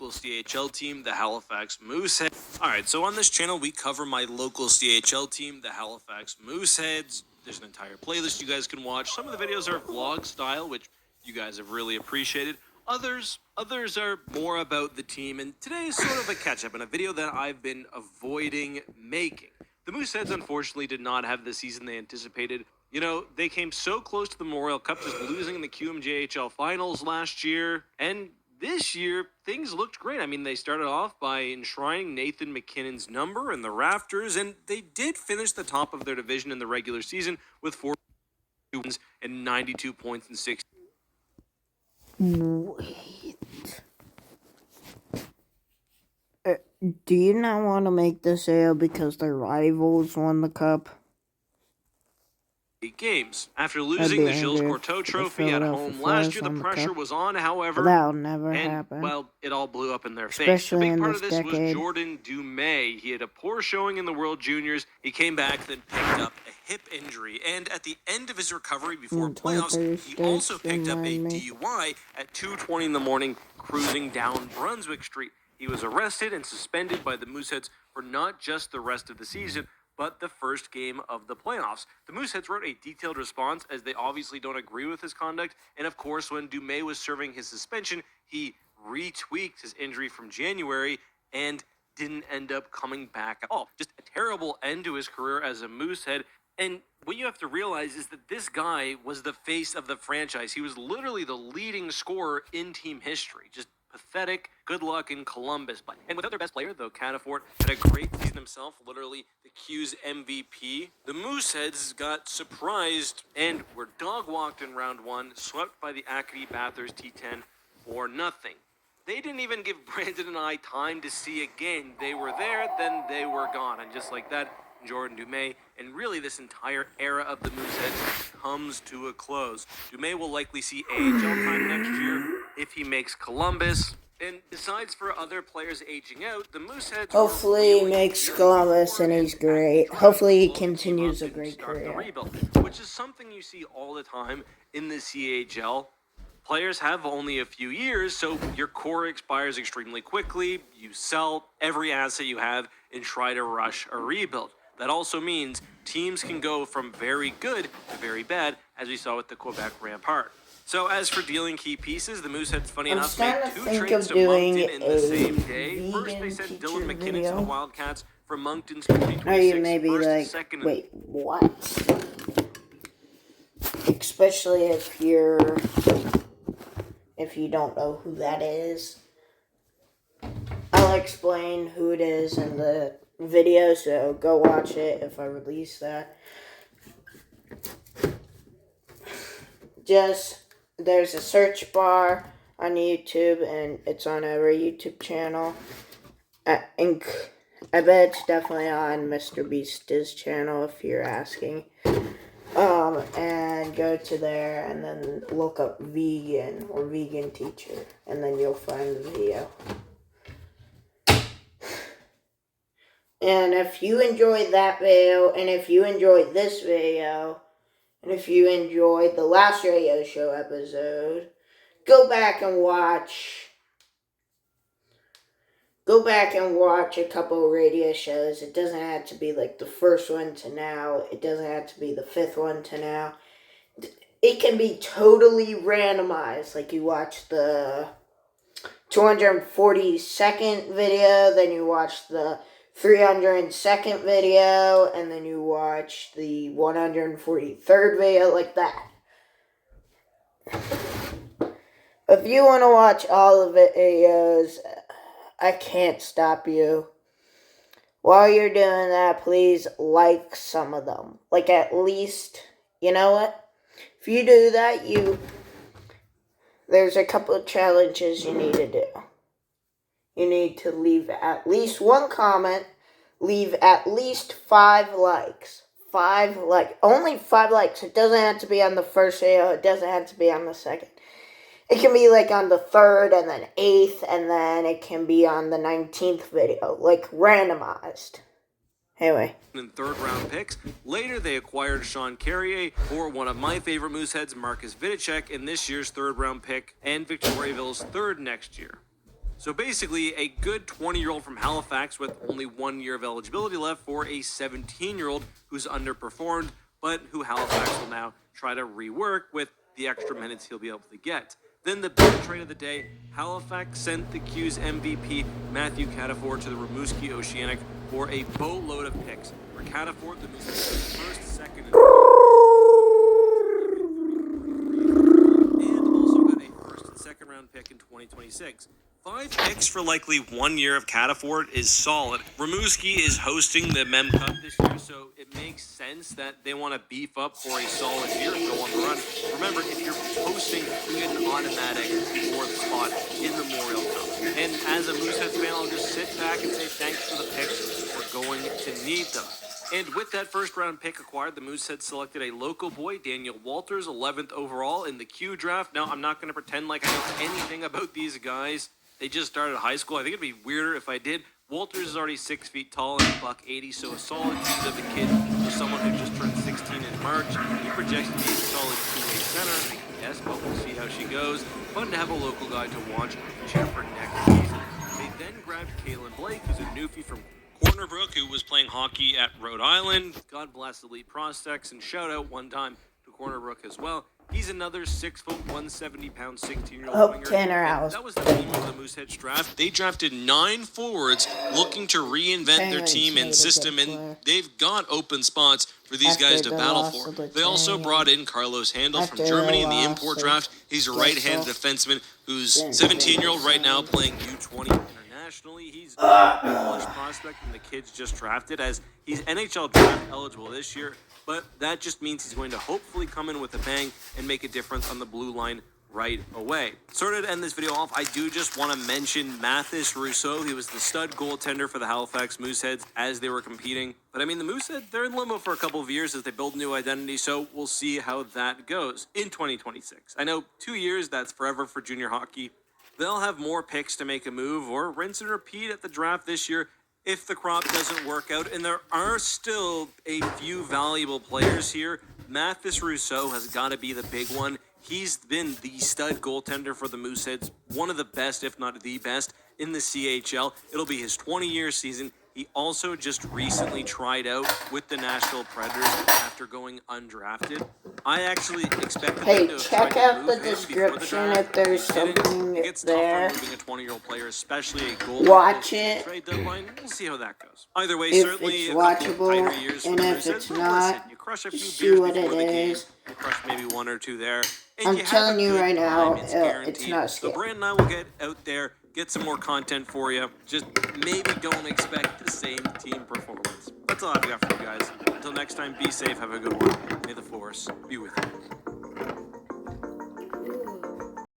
local CHL team, the Halifax Mooseheads. Alright, so on this channel, we cover my local CHL team, the Halifax Mooseheads. There's an entire playlist you guys can watch. Some of the videos are vlog style, which you guys have really appreciated. Others are more about the team, and today is sort of a catch-up and a video that I've been avoiding making. The Mooseheads, unfortunately, did not have the season they anticipated. You know, they came so close to the Memorial Cup, just losing in the QMJHL finals last year. And this year, things looked great. I mean, they started off by enshrining Nathan McKinnon's number in the rafters, and they did finish the top of their division in the regular season with 4 wins and 92 points in 6. Wait. Do you not want to make this sale because their rivals won the cup? Games. After losing the Gilles Courteau Trophy at home last year, the pressure was on, however, that'll never happen. Well, it all blew up in their face. The big part of this was Jordan Dumais. He had a poor showing in the World Juniors. He came back, then picked up a hip injury, and at the end of his recovery before playoffs, he also picked up a DUI at 2:20 in the morning, cruising down Brunswick Street. He was arrested and suspended by the Mooseheads for not just the rest of the season, but the first game of the playoffs. The Mooseheads wrote a detailed response as they obviously don't agree with his conduct. And of course, when Dumais was serving his suspension, he retweaked his injury from January and didn't end up coming back at all. Just a terrible end to his career as a Moosehead. And what you have to realize is that this guy was the face of the franchise. He was literally the leading scorer in team history. Just pathetic. Good luck in Columbus. And without their best player, though, Catafort had a great season himself, literally the Q's MVP. The Mooseheads got surprised and were dog-walked in round 1, swept by the Acadie Bathurst T10 for nothing. They didn't even give Brandon and I time to see a game. They were there, then they were gone. And just like that, Jordan Dumais, and really this entire era of the Mooseheads comes to a close. Dumais will likely see AHL time next year if he makes Columbus. And besides for other players aging out, the Mooseheads hopefully he makes Columbus and he's great. Hopefully he continues a great career. Which is something you see all the time in the CHL. Players have only a few years, so your core expires extremely quickly. You sell every asset you have and try to rush a rebuild. That also means teams can go from very good to very bad, as we saw with the Quebec Rampart. So as for dealing key pieces, the Mooseheads, funny enough, made 2 trades to Moncton in the same day. First, they sent Dylan McKinnon to the Wildcats for Moncton's 2026 Or you may be like, second. wait, what? Especially if you don't know who that is. I'll explain who it is in the video, so go watch it if I release that. There's a search bar on YouTube, and it's on every YouTube channel. I bet it's definitely on Mr. Beast's channel if you're asking. And go to there and then look up vegan or vegan teacher, and then you'll find the video. And if you enjoyed that video, and if you enjoyed this video, and if you enjoyed the last radio show episode, go back and watch a couple of radio shows. It doesn't have to be like the first one to now. It doesn't have to be the 5th one to now. It can be totally randomized. Like you watch the 242nd video, then you watch the 302nd video, and then you watch the 143rd video, like that. If you want to watch all of the videos, I can't stop you. While you're doing that, please like some of them. Like at least, you know what? If you do that, there's a couple of challenges you need to do. You need to leave at least 1 comment, leave at least 5 likes. 5 likes. Only 5 likes. It doesn't have to be on the first video. It doesn't have to be on the second. It can be like on the 3rd and then 8th, and then it can be on the 19th video. Like randomized. Anyway. In 3rd round picks. Later, they acquired Sean Carrier for one of my favorite Mooseheads, Marcus Vidicek, in this year's 3rd round pick, and Victoriaville's 3rd next year. So basically, a good 20-year-old from Halifax with only 1 year of eligibility left for a 17-year-old who's underperformed, but who Halifax will now try to rework with the extra minutes he'll be able to get. Then the big trade of the day, Halifax sent the Q's MVP, Matthew Cataford, to the Rimouski Oceanic for a boatload of picks. For Cataford, the Moose first, second, and also got a first and second round pick in 2026. 5 picks for likely 1 year of Cataford is solid. Rimouski is hosting the Mem Cup this year, so it makes sense that they want to beef up for a solid year and go on the run. Remember, if you're hosting, you get an automatic 4th spot in the Memorial Cup. And as a Mooseheads fan, I'll just sit back and say thanks for the picks. We're going to need them. And with that first round pick acquired, the Mooseheads selected a local boy, Daniel Walters, 11th overall in the Q draft. Now, I'm not going to pretend like I know anything about these guys. They just started high school. I think it'd be weirder if I did. Walters is already 6 feet tall and $180, so a solid use of a kid for someone who just turned 16 in March. He projects to be a solid two-way center. Yes, but we'll see how she goes. Fun to have a local guy to watch cheer for next season. They then grabbed Kalen Blake, who's a newfie from Corner Brook, who was playing hockey at Rhode Island. God bless elite prospects, and shout out one time to Corner Brook as well. He's another 6 foot, 170 pound, 16-year-old winger. Tanner House. That was the theme of the Mooseheads draft. They drafted 9 forwards looking to reinvent their team and system, and they've got open spots for these guys to battle for. They also brought in Carlos Handel from Germany in the import draft. He's a right-handed defenseman who's 17-year-old right now playing U20 internationally. He's a college prospect, and the kid's just drafted as he's NHL draft eligible this year. But that just means he's going to hopefully come in with a bang and make a difference on the blue line right away. Sort of to end this video off, I do just want to mention Mathis Rousseau. He was the stud goaltender for the Halifax Mooseheads as they were competing. But I mean, the Mooseheads, they're in limbo for a couple of years as they build a new identity, so we'll see how that goes in 2026. I know 2 years, that's forever for junior hockey. They'll have more picks to make a move or rinse and repeat at the draft this year if the crop doesn't work out, and there are still a few valuable players here. Mathis Rousseau has got to be the big one. He's been the stud goaltender for the Mooseheads, one of the best, if not the best, in the CHL. It'll be his 20-year season. He also just recently tried out with the Nashville Predators after going undrafted. I actually expected them to check out the description if there's something it's there. Tougher moving a 20-year-old player, especially a goalie. Watch it. Trade deadline. We'll see how that goes. Either way, If certainly it's a couple watchable, tighter years and for if Mooseheads, it's but not, listen, you crush a few see beers what before it the game. is. You crush maybe 1 or 2 there. And I'm you have telling a you good right now, time. It's it's guaranteed. not So scary. Brandon and I will get out there, get some more content for you. Just maybe don't expect the same team performance. That's all I've got for you guys. Until next time, be safe, have a good one. May the force be with you.